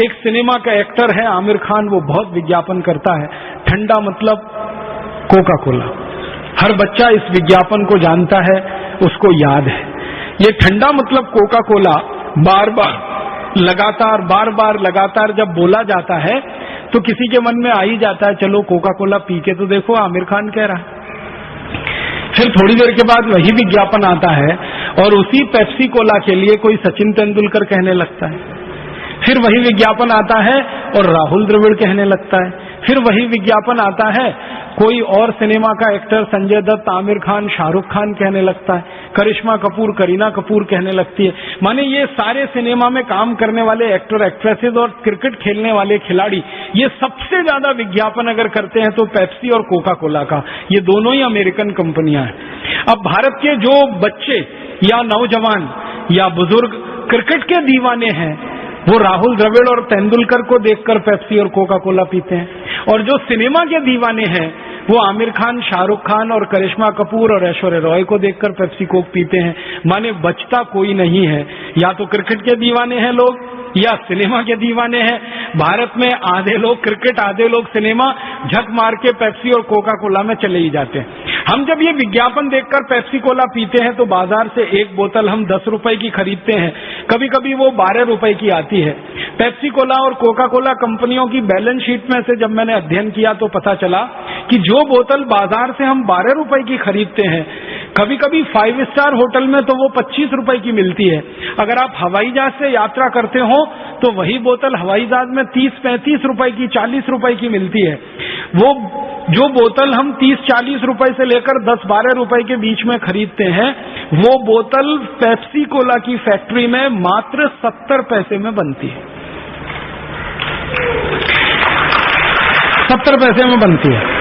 एक सिनेमा का एक्टर है आमिर खान, वो बहुत विज्ञापन करता है, ठंडा मतलब कोका कोला। हर बच्चा इस विज्ञापन को जानता है, उसको याद है। ये ठंडा मतलब कोका कोला बार बार लगातार जब बोला जाता है तो किसी के मन में आ ही जाता है, चलो कोका कोला पी के तो देखो, आमिर खान कह रहा है। फिर थोड़ी देर के बाद वही विज्ञापन आता है और उसी पेप्सी कोला के लिए कोई सचिन तेंदुलकर कहने लगता है। फिर वही विज्ञापन आता है और राहुल द्रविड़ कहने लगता है। फिर वही विज्ञापन आता है, कोई और सिनेमा का एक्टर संजय दत्त, आमिर खान, शाहरुख खान कहने लगता है, करिश्मा कपूर, करीना कपूर कहने लगती है। माने ये सारे सिनेमा में काम करने वाले एक्टर, एक्ट्रेसेस और क्रिकेट खेलने वाले खिलाड़ी, ये सबसे ज्यादा विज्ञापन अगर करते हैं तो पेप्सी और कोका कोला का। ये दोनों ही अमेरिकन कंपनियां हैं। अब भारत के जो बच्चे या नौजवान या बुजुर्ग क्रिकेट के दीवाने हैं, वो राहुल द्रविड़ और तेंदुलकर को देखकर पेप्सी और कोका कोला पीते हैं, और जो सिनेमा के दीवाने हैं वो आमिर खान, शाहरुख खान और करिश्मा कपूर और ऐश्वर्या रॉय को देखकर पेप्सी कोक पीते हैं। माने बचता कोई नहीं है, या तो क्रिकेट के दीवाने हैं लोग या सिनेमा के दीवाने हैं। भारत में आधे लोग क्रिकेट, आधे लोग सिनेमा, झक मार के पेप्सी और कोका कोला में चले ही जाते हैं। हम जब ये विज्ञापन देखकर पेप्सी कोला पीते हैं तो बाजार से एक बोतल हम 10 रुपए की खरीदते हैं, कभी कभी वो 12 रुपए की आती है। पेप्सी कोला और कोका कोला कंपनियों की बैलेंस शीट में से जब मैंने अध्ययन किया तो पता चला कि जो बोतल बाजार से हम 12 रुपए की खरीदते हैं, कभी कभी 5 स्टार होटल में तो वो 25 रुपए की मिलती है। अगर आप हवाई जहाज से यात्रा करते हो तो वही बोतल हवाई जहाज में 30-35 रुपए की, 40 रुपए की मिलती है। वो जो बोतल हम 30-40 रुपए से लेकर 10-12 रुपए के बीच में खरीदते हैं, वो बोतल पेप्सी कोला की फैक्ट्री में मात्र 70 पैसे में बनती है। 70 पैसे में बनती है।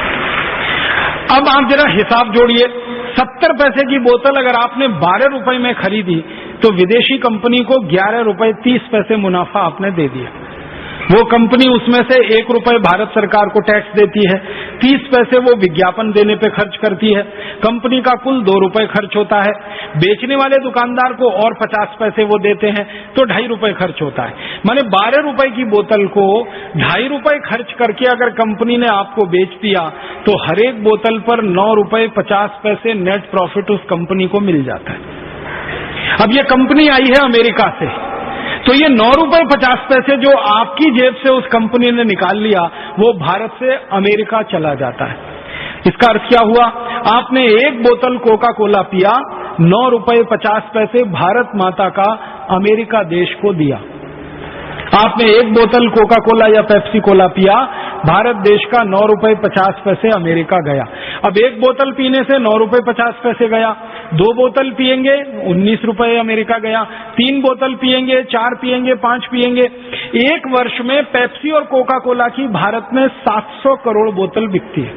अब आप जरा हिसाब जोड़िए, 70 पैसे की बोतल अगर आपने 12 रुपए में खरीदी तो विदेशी कंपनी को 11 रुपए 30 पैसे मुनाफा आपने दे दिया। वो कंपनी उसमें से 1 रुपए भारत सरकार को टैक्स देती है, 30 पैसे वो विज्ञापन देने पे खर्च करती है। कंपनी का कुल 2 रुपए खर्च होता है। बेचने वाले दुकानदार को और 50 पैसे वो देते हैं, तो 2.5 रुपए खर्च होता है। माने 12 रुपए की बोतल को 2.5 रुपए खर्च करके अगर कंपनी ने आपको बेच दिया तो हर एक बोतल पर 9 रुपए 50 पैसे नेट प्रॉफिट उस कंपनी को मिल जाता है। अब ये कंपनी आई है अमेरिका से, तो ये 9 रुपए 50 पैसे जो आपकी जेब से उस कंपनी ने निकाल लिया, वो भारत से अमेरिका चला जाता है। इसका अर्थ क्या हुआ? आपने एक बोतल कोका कोला पिया, 9 रुपए 50 पैसे भारत माता का अमेरिका देश को दिया। आपने एक बोतल कोका कोला या पेप्सी कोला पिया, भारत देश का 9 रुपए 50 पैसे अमेरिका गया। अब एक बोतल पीने से 9 रुपए 50 पैसे गया, 2 बोतल पिएंगे 19 रुपए अमेरिका गया, 3 बोतल पिएंगे, 4 पिएंगे, 5 पिएंगे। एक वर्ष में पेप्सी और कोका कोला की भारत में 700 करोड़ बोतल बिकती है,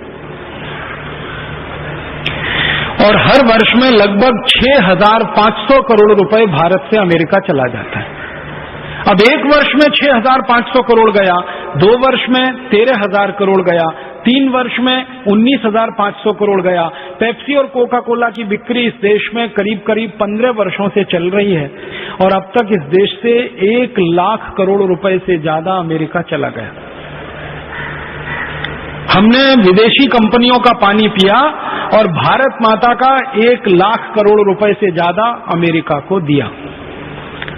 और हर वर्ष में लगभग 6,500 करोड़ रुपए भारत से अमेरिका चला जाता है। अब एक वर्ष में 6,500 करोड़ गया, 2 वर्ष में 13,000 करोड़ गया, 3 वर्ष में 19,500 करोड़ गया। पेप्सी और कोका कोला की बिक्री इस देश में करीब करीब 15 वर्षों से चल रही है, और अब तक इस देश से 1 लाख करोड़ रुपए से ज्यादा अमेरिका चला गया। हमने विदेशी कंपनियों का पानी पिया और भारत माता का 1 लाख करोड़ रुपए से ज्यादा अमेरिका को दिया।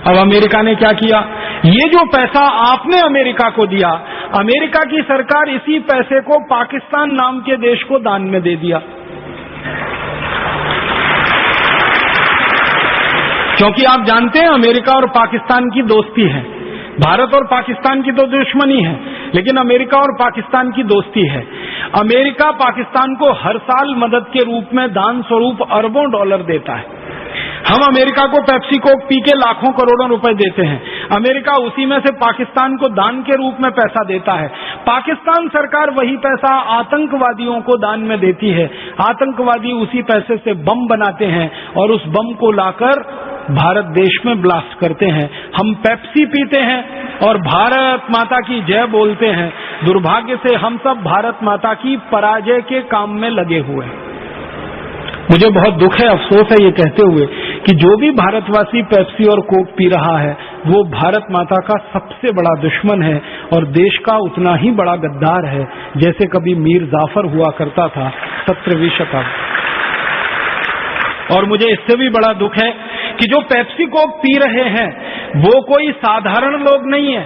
अब अमेरिका ने क्या किया? ये जो पैसा आपने अमेरिका को दिया, अमेरिका की सरकार इसी पैसे को पाकिस्तान नाम के देश को दान में दे दिया, क्योंकि आप जानते हैं अमेरिका और पाकिस्तान की दोस्ती है। भारत और पाकिस्तान की तो दुश्मनी है, लेकिन अमेरिका और पाकिस्तान की दोस्ती है। अमेरिका पाकिस्तान को हर साल मदद के रूप में दान स्वरूप अरबों डॉलर देता है। हम अमेरिका को पेप्सी कोक पी के लाखों करोड़ों रुपए देते हैं, अमेरिका उसी में से पाकिस्तान को दान के रूप में पैसा देता है। पाकिस्तान सरकार वही पैसा आतंकवादियों को दान में देती है, आतंकवादी उसी पैसे से बम बनाते हैं और उस बम को लाकर भारत देश में ब्लास्ट करते हैं। हम पेप्सी पीते हैं और भारत माता की जय बोलते हैं। दुर्भाग्य से हम सब भारत माता की पराजय के काम में लगे हुए हैं। मुझे बहुत दुख है, अफसोस है ये कहते हुए कि जो भी भारतवासी पेप्सी और कोक पी रहा है वो भारत माता का सबसे बड़ा दुश्मन है और देश का उतना ही बड़ा गद्दार है जैसे कभी मीर जाफर हुआ करता था 17वीं शताब्दी। और मुझे इससे भी बड़ा दुख है कि जो पेप्सी कोक पी रहे हैं वो कोई साधारण लोग नहीं है,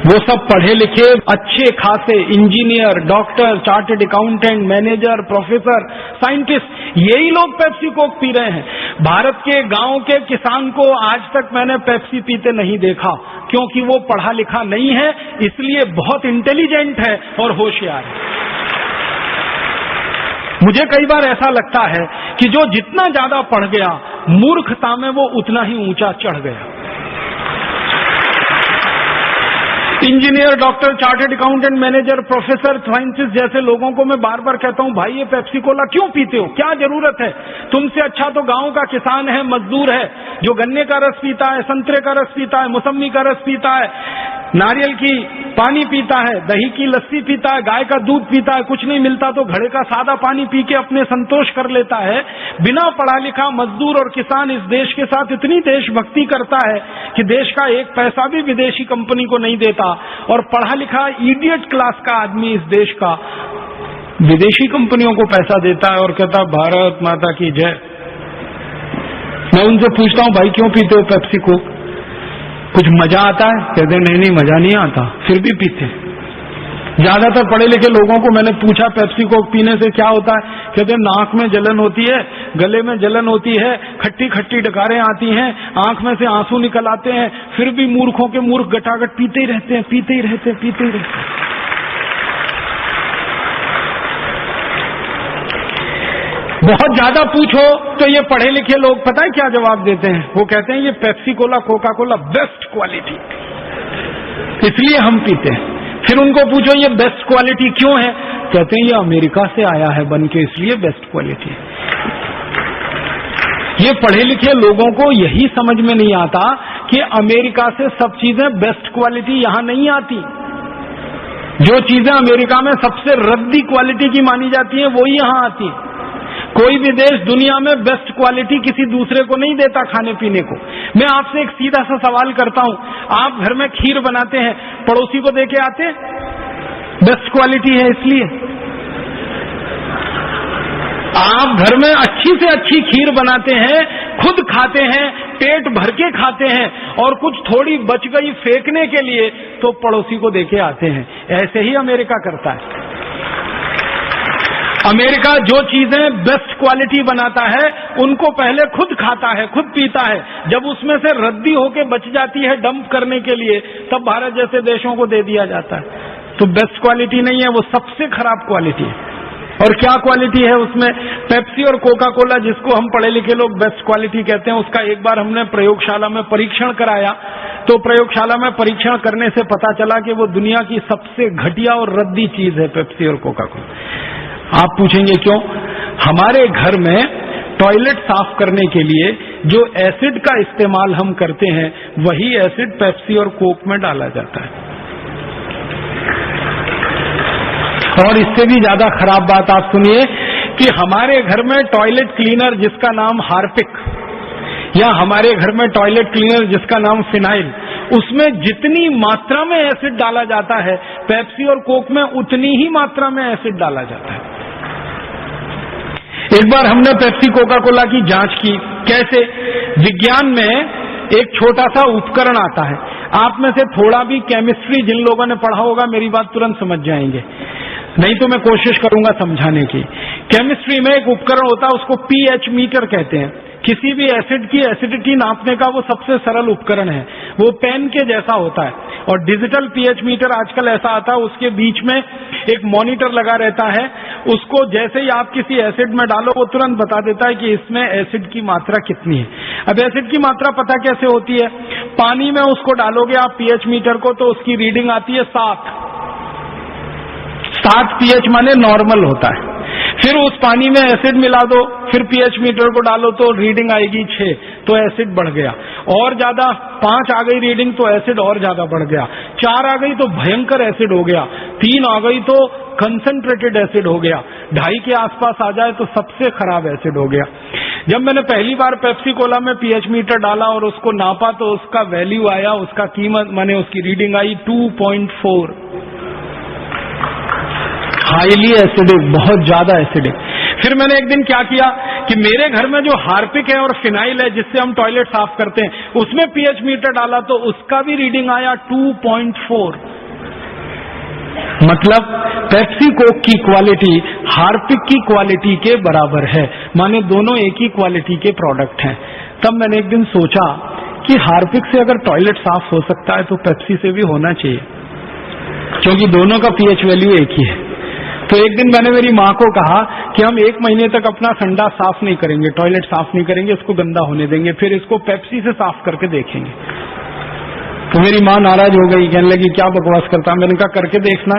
वो सब पढ़े लिखे अच्छे खासे engineer, doctor, chartered accountant, manager, professor, scientist, यही लोग पेप्सी कोक पी रहे हैं। भारत के गांव के किसान को आज तक मैंने पेप्सी पीते नहीं देखा, क्योंकि वो पढ़ा लिखा नहीं है, इसलिए बहुत इंटेलिजेंट है और होशियार है। मुझे कई बार ऐसा लगता है कि जो जितना ज्यादा पढ़ गया मूर्खता में वो उतना ही ऊंचा चढ़ गया। Engineer, doctor, chartered accountant, manager, professor, scientist जैसे लोगों को मैं बार बार कहता हूं, भाई ये पेप्सी कोला क्यों पीते हो, क्या जरूरत है? तुमसे अच्छा तो गांव का किसान है, मजदूर है, जो गन्ने का रस पीता है, संतरे का रस पीता है, मौसम्मी का रस पीता है, नारियल की पानी पीता है, दही की लस्सी पीता है, गाय का दूध पीता है, कुछ नहीं मिलता तो घड़े का सादा पानी पी के अपने संतोष कर लेता है। बिना पढ़ा लिखा मजदूर और किसान इस देश के साथ इतनी देशभक्ति करता है कि देश का एक पैसा भी विदेशी कंपनी को नहीं देता, और पढ़ा लिखा इडियट क्लास का आदमी इस देश का विदेशी कंपनियों को पैसा देता है और कहता भारत माता की जय। मैं उनसे पूछता हूं, भाई क्यों पीते हो पेप्सी को? कुछ मजा आता है? कहते नहीं मजा नहीं आता, फिर भी पीते। ज्यादातर पढ़े लिखे लोगों को मैंने पूछा पेप्सी को पीने से क्या होता है, कहते नाक में जलन होती है, गले में जलन होती है, खट्टी खट्टी डकारें आती हैं, आंख में से आंसू निकल आते हैं, फिर भी मूर्खों के मूर्ख गटागट पीते ही रहते हैं, पीते ही रहते हैं, पीते ही रहते हैं। बहुत ज्यादा पूछो तो ये पढ़े लिखे लोग पता है क्या जवाब देते हैं? वो कहते हैं ये Pepsi Cola, Coca Cola best quality, इसलिए हम पीते हैं। फिर उनको पूछो ये बेस्ट क्वालिटी क्यों है? कहते हैं ये अमेरिका से आया है बन के, इसलिए बेस्ट क्वालिटी। ये पढ़े लिखे लोगों को यही समझ में नहीं आता कि अमेरिका से सब चीजें बेस्ट क्वालिटी यहां नहीं आती। जो चीजें अमेरिका में सबसे रद्दी क्वालिटी की मानी जाती हैं वही यहां आती है। कोई भी देश दुनिया में बेस्ट क्वालिटी किसी दूसरे को नहीं देता खाने पीने को। मैं आपसे एक सीधा सा सवाल करता हूं, आप घर में खीर बनाते हैं, पड़ोसी को देके आते? बेस्ट क्वालिटी है इसलिए। आप घर में अच्छी से अच्छी खीर बनाते हैं, खुद खाते हैं, पेट भर के खाते हैं, और कुछ थोड़ी बच गई फेंकने के लिए तो पड़ोसी को देके आते हैं। ऐसे ही अमेरिका करता है। अमेरिका जो चीजें बेस्ट क्वालिटी बनाता है उनको पहले खुद खाता है, खुद पीता है, जब उसमें से रद्दी होके बच जाती है डंप करने के लिए, तब भारत जैसे देशों को दे दिया जाता है। तो बेस्ट क्वालिटी नहीं है, वो सबसे खराब क्वालिटी है। और क्या क्वालिटी है उसमें? पेप्सी और कोका कोला, जिसको हम पढ़े लिखे लोग बेस्ट क्वालिटी कहते हैं, उसका एक बार हमने प्रयोगशाला में परीक्षण कराया, तो प्रयोगशाला में परीक्षण करने से पता चला कि वो दुनिया की सबसे घटिया और रद्दी चीज है पेप्सी और कोका कोला। आप पूछेंगे क्यों? हमारे घर में टॉयलेट साफ करने के लिए जो एसिड का इस्तेमाल हम करते हैं वही एसिड पेप्सी और कोक में डाला जाता है। और इससे भी ज्यादा खराब बात आप सुनिए कि हमारे घर में टॉयलेट क्लीनर जिसका नाम हार्पिक, या हमारे घर में टॉयलेट क्लीनर जिसका नाम फिनाइल, उसमें जितनी मात्रा में एसिड डाला जाता है पेप्सी और कोक में उतनी ही मात्रा में एसिड डाला जाता है। एक बार हमने पेप्सी कोका कोला की जांच की। कैसे? विज्ञान में एक छोटा सा उपकरण आता है, आप में से थोड़ा भी केमिस्ट्री जिन लोगों ने पढ़ा होगा मेरी बात तुरंत समझ जाएंगे, नहीं तो मैं कोशिश करूंगा समझाने की। केमिस्ट्री में एक उपकरण होता है, उसको पीएच मीटर कहते हैं। किसी भी एसिड की एसिडिटी नापने का वो सबसे सरल उपकरण है, वो पेन के जैसा होता है। और डिजिटल पीएच मीटर आजकल ऐसा आता है, उसके बीच में एक मॉनिटर लगा रहता है, उसको जैसे ही आप किसी एसिड में डालो वो तुरंत बता देता है कि इसमें एसिड की मात्रा कितनी है। अब एसिड की मात्रा पता कैसे होती है? पानी में उसको डालोगे आप पीएच मीटर को, तो उसकी रीडिंग आती है 7 पीएच माने नॉर्मल होता है। फिर उस पानी में एसिड मिला दो, फिर पीएच मीटर को डालो तो रीडिंग आएगी 6, तो एसिड बढ़ गया। और ज्यादा 5 आ गई रीडिंग तो एसिड और ज्यादा बढ़ गया। 4 आ गई तो भयंकर एसिड हो गया। 3 आ गई तो कंसंट्रेटेड एसिड हो गया, 2.5 के आसपास आ जाए तो सबसे खराब एसिड हो गया। जब मैंने पहली बार पेप्सी कोला में पीएच मीटर डाला और उसको नापा तो उसका वैल्यू आया, उसका कीमत माने उसकी रीडिंग आई 2.4, हाईली एसिडिक, बहुत ज्यादा एसिडिक। फिर मैंने एक दिन क्या किया कि मेरे घर में जो हार्पिक है और फिनाइल है जिससे हम टॉयलेट साफ करते हैं, उसमें पीएच मीटर डाला तो उसका भी रीडिंग आया 2.4। मतलब पेप्सी कोक की क्वालिटी हार्पिक की क्वालिटी के बराबर है, माने दोनों एक ही क्वालिटी के प्रोडक्ट हैं। तब मैंने एक दिन सोचा कि हार्पिक से अगर टॉयलेट साफ हो सकता है तो पेप्सी से भी होना चाहिए, क्योंकि दोनों का पीएच वैल्यू एक ही है। तो एक दिन मैंने मेरी माँ को कहा कि हम 1 महीने तक अपना संडा साफ नहीं करेंगे, टॉयलेट साफ नहीं करेंगे, इसको गंदा होने देंगे, फिर इसको पेप्सी से साफ करके देखेंगे। तो मेरी माँ नाराज हो गई, कहने लगी क्या बकवास करता। मैंने कहा करके देखना।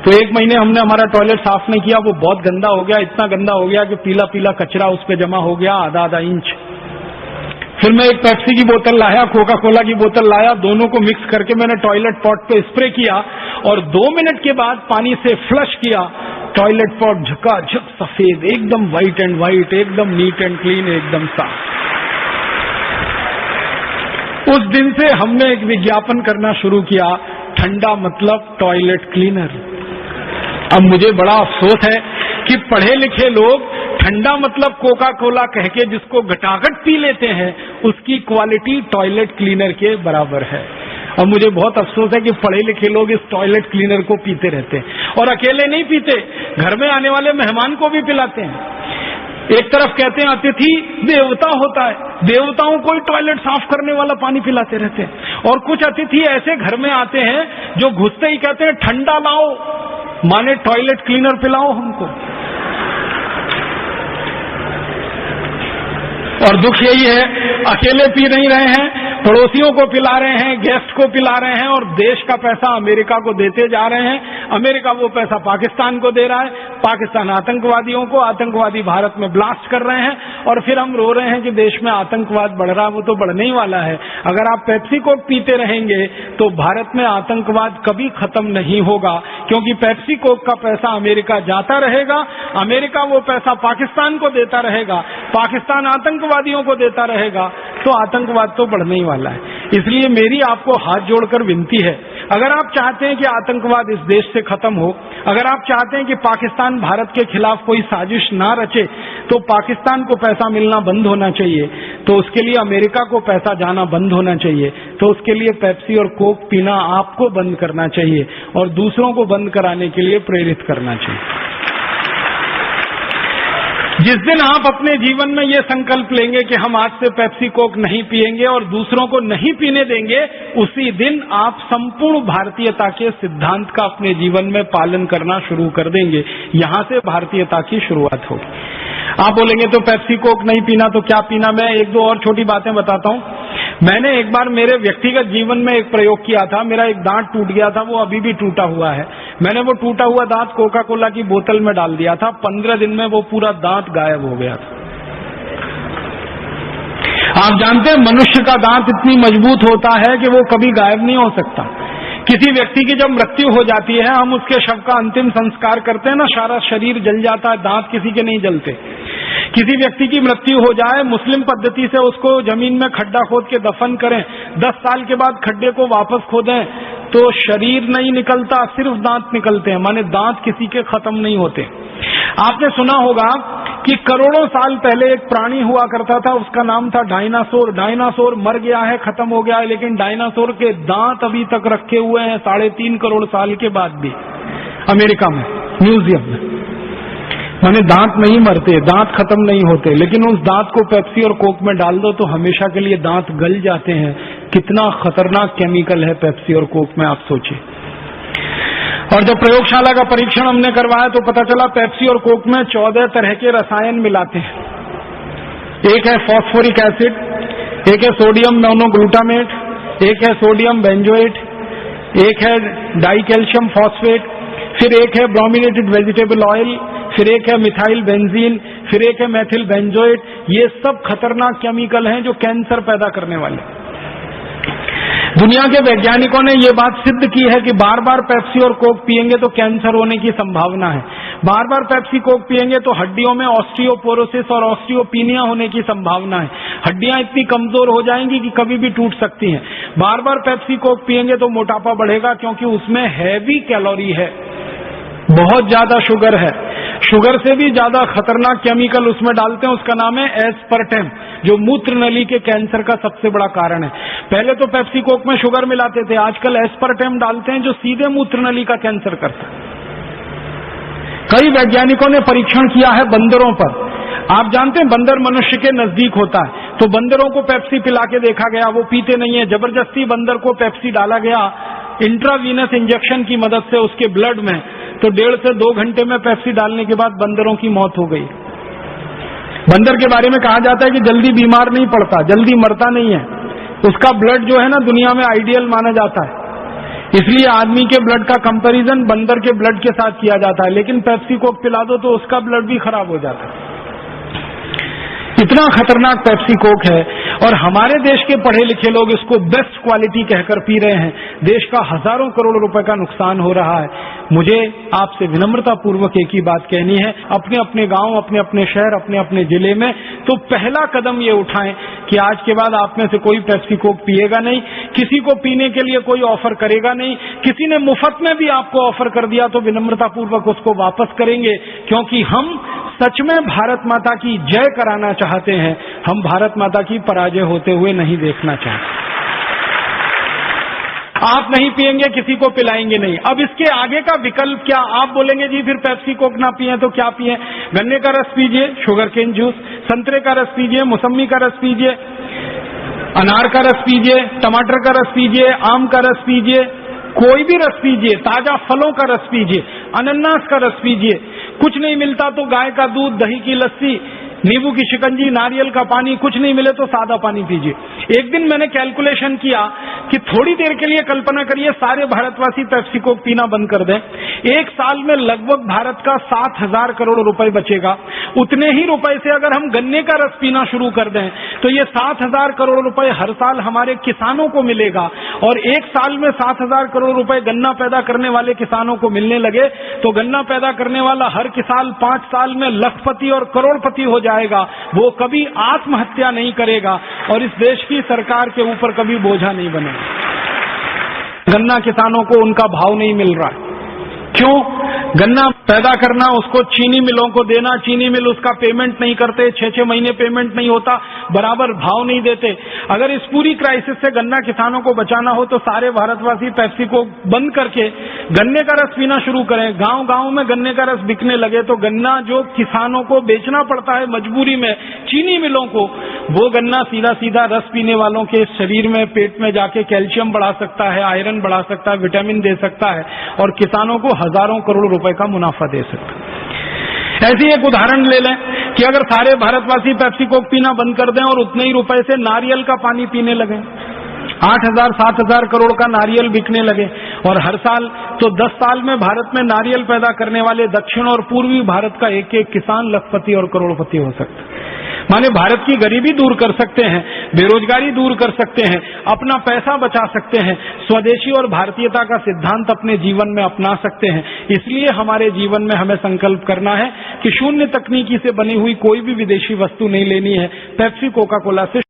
तो 1 महीने हमने हमारा टॉयलेट साफ नहीं किया, वो बहुत गंदा हो गया, इतना गंदा हो गया कि पीला पीला कचरा उस पर जमा हो गया आधा इंच। फिर मैं एक पेप्सी की बोतल लाया, कोका कोला की बोतल लाया, दोनों को मिक्स करके मैंने टॉयलेट पॉट पे स्प्रे किया और 2 मिनट के बाद पानी से फ्लश किया। टॉयलेट पॉट झकाझक सफेद, एकदम व्हाइट एंड व्हाइट, एकदम नीट एंड क्लीन, एकदम साफ। उस दिन से हमने एक विज्ञापन करना शुरू किया, ठंडा मतलब टॉयलेट क्लीनर। अब मुझे बड़ा अफसोस है कि पढ़े लिखे लोग ठंडा मतलब कोका कोला कह के जिसको घटाघट पी लेते हैं, उसकी क्वालिटी टॉयलेट क्लीनर के बराबर है। और मुझे बहुत अफसोस है कि पढ़े लिखे लोग इस टॉयलेट क्लीनर को पीते रहते हैं, और अकेले नहीं पीते, घर में आने वाले मेहमान को भी पिलाते हैं। एक तरफ कहते हैं अतिथि देवता होता है, देवताओं को ही टॉयलेट साफ करने वाला पानी पिलाते रहते हैं, और कुछ अतिथि ऐसे घर में आते हैं जो घुसते ही कहते हैं ठंडा लाओ, माने टॉयलेट क्लीनर पिलाओ हमको। और दुख यही है, अकेले पी नहीं रहे हैं, पड़ोसियों को पिला रहे हैं, गेस्ट को पिला रहे हैं, और देश का पैसा अमेरिका को देते जा रहे हैं। अमेरिका वो पैसा पाकिस्तान को दे रहा है, पाकिस्तान आतंकवादियों को, आतंकवादी भारत में ब्लास्ट कर रहे हैं, और फिर हम रो रहे हैं कि देश में आतंकवाद बढ़ रहा है। वो तो बढ़ने ही वाला है। अगर आप पेप्सी कोक पीते रहेंगे तो भारत में आतंकवाद कभी खत्म नहीं होगा, क्योंकि पेप्सी कोक का पैसा अमेरिका जाता रहेगा, अमेरिका वो पैसा पाकिस्तान को देता रहेगा, पाकिस्तान आतंकवादियों को देता रहेगा, तो आतंकवाद तो बढ़ने ही वाला है। इसलिए मेरी आपको हाथ जोड़कर विनती है, अगर आप चाहते हैं कि आतंकवाद इस देश से खत्म हो, अगर आप चाहते हैं कि पाकिस्तान भारत के खिलाफ कोई साजिश ना रचे, तो पाकिस्तान को पैसा मिलना बंद होना चाहिए, तो उसके लिए अमेरिका को पैसा जाना बंद होना चाहिए, तो उसके लिए पेप्सी और कोक पीना आपको बंद करना चाहिए और दूसरों को बंद कराने के लिए प्रेरित करना चाहिए। जिस दिन आप अपने जीवन में ये संकल्प लेंगे कि हम आज से पेप्सी कोक नहीं पिएंगे और दूसरों को नहीं पीने देंगे, उसी दिन आप संपूर्ण भारतीयता के सिद्धांत का अपने जीवन में पालन करना शुरू कर देंगे। यहां से भारतीयता की शुरुआत होगी। आप बोलेंगे तो पेप्सी कोक नहीं पीना तो क्या पीना? मैं 1-2 और छोटी बातें बताता हूं। मैंने एक बार मेरे व्यक्तिगत जीवन में एक प्रयोग किया था। मेरा एक दांत टूट गया था, वो अभी भी टूटा हुआ है। मैंने वो टूटा हुआ दांत कोका कोला की बोतल में डाल दिया था। 15 दिन में वो पूरा दांत गायब हो गया था। आप जानते हैं मनुष्य का दांत इतनी मजबूत होता है कि वो कभी गायब नहीं हो सकता। किसी व्यक्ति की जब मृत्यु हो जाती है, हम उसके शव का अंतिम संस्कार करते हैं ना, सारा शरीर जल जाता है, दांत किसी के नहीं जलते। किसी व्यक्ति की मृत्यु हो जाए, मुस्लिम पद्धति से उसको जमीन में खड्डा खोद के दफन करें, 10 साल के बाद खड्डे को वापस खोदें तो शरीर नहीं निकलता, सिर्फ दांत निकलते हैं, माने दांत किसी के खत्म नहीं होते। आपने सुना होगा कि करोड़ों साल पहले एक प्राणी हुआ करता था, उसका नाम था डायनासोर। डायनासोर मर गया है, खत्म हो गया है, लेकिन डायनासोर के दांत अभी तक रखे हुए हैं 3.5 करोड़ साल के बाद भी अमेरिका में, म्यूजियम में। माने दांत नहीं मरते, दांत खत्म नहीं होते, लेकिन उस दांत को पेप्सी और कोक में डाल दो तो हमेशा के लिए दांत गल जाते हैं। कितना खतरनाक केमिकल है पेप्सी और कोक में, आप सोचिए। और जब प्रयोगशाला का परीक्षण हमने करवाया तो पता चला पेप्सी और कोक में 14 तरह के रसायन मिलाते हैं। एक है फॉस्फोरिक एसिड, एक है सोडियम मोनोग्लूटामेट, एक है सोडियम बेंजोएट, एक है डाइकैल्शियम फॉस्फेट, फिर एक है ब्रोमिनेटेड वेजिटेबल ऑयल, फिर एक है मिथाइल बेंजीन, फिर एक है मेथिल बेंजोएट। ये सब खतरनाक केमिकल हैं जो कैंसर पैदा करने वाले। दुनिया के वैज्ञानिकों ने ये बात सिद्ध की है कि बार बार पेप्सी और कोक पिएंगे तो कैंसर होने की संभावना है। बार बार पेप्सी कोक पिएंगे तो हड्डियों में ऑस्टियोपोरोसिस और ऑस्टियोपीनिया होने की संभावना है। हड्डियां इतनी कमजोर हो जाएंगी कि कभी भी टूट सकती हैं। बार बार पेप्सी कोक पिएंगे तो मोटापा बढ़ेगा, क्योंकि उसमें हैवी कैलोरी है, बहुत ज्यादा शुगर है। शुगर से भी ज्यादा खतरनाक केमिकल उसमें डालते हैं, उसका नाम है एस्पर्टेम, जो मूत्र नली के कैंसर का सबसे बड़ा कारण है। पहले तो पेप्सी कोक में शुगर मिलाते थे, आजकल एस्पर्टेम डालते हैं जो सीधे मूत्र नली का कैंसर करता है। कई वैज्ञानिकों ने परीक्षण किया है बंदरों पर। आप जानते हैं बंदर मनुष्य के नजदीक होता है, तो बंदरों को पेप्सी पिला के देखा गया, वो पीते नहीं है। जबरदस्ती बंदर को पेप्सी डाला गया इंट्रावीनस इंजेक्शन की मदद से उसके ब्लड में, तो 1.5 से 2 घंटे में पेप्सी डालने के बाद बंदरों की मौत हो गई। बंदर के बारे में कहा जाता है कि जल्दी बीमार नहीं पड़ता, जल्दी मरता नहीं है, उसका ब्लड जो है ना दुनिया में आइडियल माना जाता है। इसलिए आदमी के ब्लड का कंपैरिजन बंदर के ब्लड के साथ किया जाता है, लेकिन पेप्सी कोक पिला दो तो उसका ब्लड भी खराब हो जाता है। इतना खतरनाक पेप्सी कोक है, और हमारे देश के पढ़े लिखे लोग इसको बेस्ट क्वालिटी कहकर पी रहे हैं। देश का हजारों करोड़ रुपए का नुकसान हो रहा है। मुझे आपसे विनम्रता पूर्वक एक ही बात कहनी है, अपने अपने गांव, अपने अपने शहर, अपने अपने जिले में तो पहला कदम ये उठाएं कि आज के बाद आप में से कोई पेप्सी कोक पिएगा नहीं, किसी को पीने के लिए कोई ऑफर करेगा नहीं। किसी ने मुफ्त में भी आपको ऑफर कर दिया तो विनम्रता पूर्वक उसको वापस करेंगे, क्योंकि हम सच में भारत माता की जय कराना चाहते हैं, हम भारत माता की पराजय होते हुए नहीं देखना चाहते। आप नहीं पिएंगे, किसी को पिलाएंगे नहीं। अब इसके आगे का विकल्प क्या? आप बोलेंगे जी फिर पेप्सी कोक ना पिए तो क्या पिए? गन्ने का रस पीजिए, शुगर केन जूस, संतरे का रस पीजिए, मौसमी का रस पीजिए, अनार का रस पीजिए, टमाटर का रस पीजिए, आम का रस पीजिए, कोई भी रस पीजिए, ताजा फलों का रस पीजिए, अनन्नास का रस पीजिए। कुछ नहीं मिलता तो गाय का दूध, दही की लस्सी, नींबू की शिकंजी, नारियल का पानी, कुछ नहीं मिले तो सादा पानी पीजिए। एक दिन मैंने कैलकुलेशन किया कि थोड़ी देर के लिए कल्पना करिए सारे भारतवासी पेप्सी कोक पीना बंद कर दें, 1 साल में लगभग भारत का 7,000 करोड़ रुपए बचेगा। उतने ही रुपए से अगर हम गन्ने का रस पीना शुरू कर दें तो ये 7,000 करोड़ रुपए हर साल हमारे किसानों को मिलेगा, और 1 साल में 7,000 करोड़ रुपए गन्ना पैदा करने वाले किसानों को मिलने लगे तो गन्ना पैदा करने वाला हर किसान 5 साल में लखपति और करोड़पति हो जाएगा। वो कभी आत्महत्या नहीं करेगा और इस देश की सरकार के ऊपर कभी बोझा नहीं बनेगा। गन्ना किसानों को उनका भाव नहीं मिल रहा है। क्यों? गन्ना पैदा करना, उसको चीनी मिलों को देना, चीनी मिल उसका पेमेंट नहीं करते, 6-6 महीने पेमेंट नहीं होता, बराबर भाव नहीं देते। अगर इस पूरी क्राइसिस से गन्ना किसानों को बचाना हो तो सारे भारतवासी पेप्सी को बंद करके गन्ने का रस पीना शुरू करें। गांव गांव में गन्ने का रस बिकने लगे तो गन्ना जो किसानों को बेचना पड़ता है मजबूरी में चीनी मिलों को, वो गन्ना सीधा सीधा रस पीने वालों के शरीर में, पेट में जाके कैल्शियम बढ़ा सकता है, आयरन बढ़ा सकता है, विटामिन दे सकता है, और किसानों को हजारों करोड़ रुपए का मुनाफा दे सकता है। ऐसी एक उदाहरण ले लें कि अगर सारे भारतवासी पेप्सी कोक पीना बंद कर दें और उतने ही रुपए से नारियल का पानी पीने लगे, 8,000-7,000 करोड़ का नारियल बिकने लगे, और हर साल तो 10 साल में भारत में नारियल पैदा करने वाले दक्षिण और पूर्वी भारत का एक एक किसान लखपति और करोड़पति हो सकता है। माने भारत की गरीबी दूर कर सकते हैं, बेरोजगारी दूर कर सकते हैं, अपना पैसा बचा सकते हैं, स्वदेशी और भारतीयता का सिद्धांत अपने जीवन में अपना सकते हैं। इसलिए हमारे जीवन में हमें संकल्प करना है कि शून्य तकनीकी से बनी हुई कोई भी विदेशी वस्तु नहीं लेनी है। पेप्सी कोका कोला से